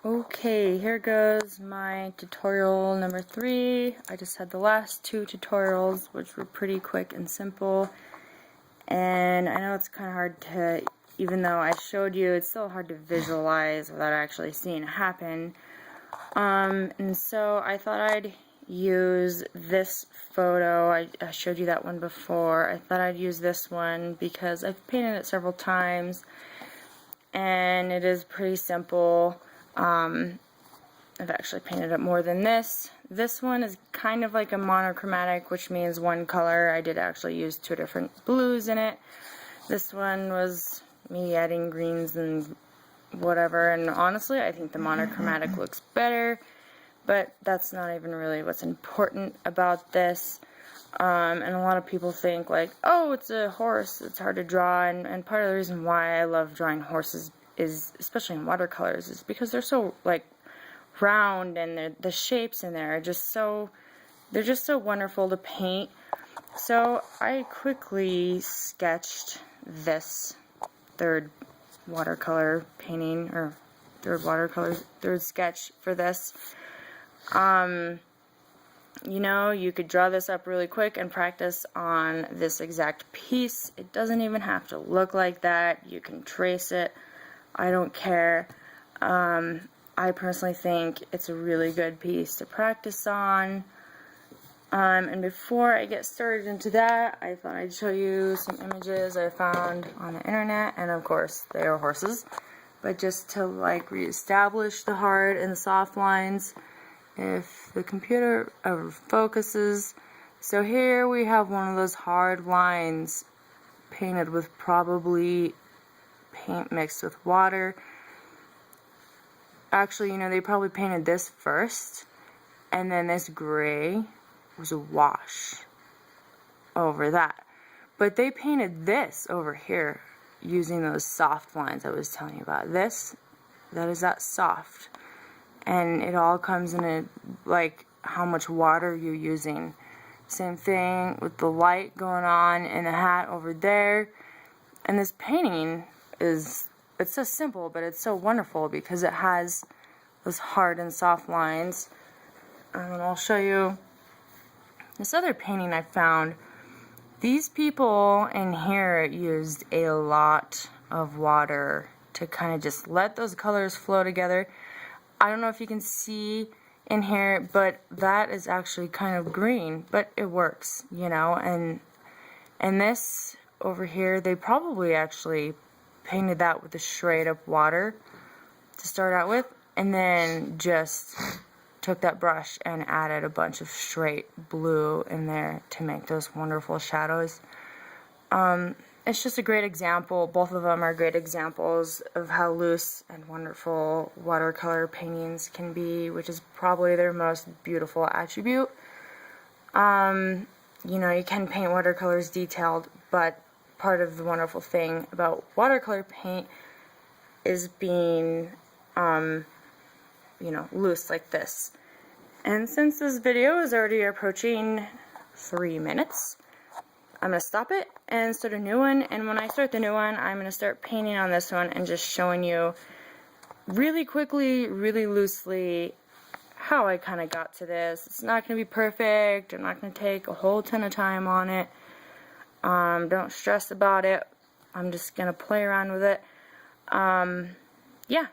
Okay, here goes my tutorial number 3. I just had the last 2 tutorials, which were pretty quick and simple. And I know it's kind of hard to, even though I showed you, it's still hard to visualize without actually seeing it happen. And so I thought I'd use this photo. I showed you that one before. I thought I'd use this one because I've painted it several times. And it is pretty simple. I've actually painted it more than this. This one is kind of like a monochromatic, which means one color. I did actually use 2 different blues in it. This one was me adding greens and whatever, and honestly I think the monochromatic looks better, but that's not even really what's important about this. And a lot of people think like, oh, it's a horse, it's hard to draw, and part of the reason why I love drawing horses is, especially in watercolors, is because they're so like round, and the shapes in there are just so, they're just so wonderful to paint. So I quickly sketched this third watercolor painting, or third sketch for this. You know, you could draw this up really quick and practice on this exact piece. It doesn't even have to look like that. You can trace it. I don't care. I personally think it's a really good piece to practice on. And before I get started into that, I thought I'd show you some images I found on the internet, and of course they are horses, but just to like reestablish the hard and soft lines if the computer ever focuses. So here we have one of those hard lines painted with probably paint mixed with water. Actually, you know, they probably painted this first, and then this gray was a wash over that. But they painted this over here using those soft lines I was telling you about. This, that is that soft. And it all comes in a, like, how much water you're using. Same thing with the light going on in the hat over there. And this painting is, it's so simple, but it's so wonderful because it has those hard and soft lines. And I'll show you this other painting I found. These people in here used a lot of water to kind of just let those colors flow together. I don't know if you can see in here, but that is actually kind of green, but it works, you know. And this over here, they probably actually painted that with a straight up water to start out with, and then just took that brush and added a bunch of straight blue in there to make those wonderful shadows. It's just a great example. Both of them are great examples of how loose and wonderful watercolor paintings can be, which is probably their most beautiful attribute. You know, you can paint watercolors detailed, but part of the wonderful thing about watercolor paint is being, you know, loose like this. And since this video is already approaching 3 minutes, I'm going to stop it and start a new one. And when I start the new one, I'm going to start painting on this one and just showing you really quickly, really loosely, how I kind of got to this. It's not going to be perfect. I'm not going to take a whole ton of time on it. Don't stress about it. I'm just going to play around with it. Yeah,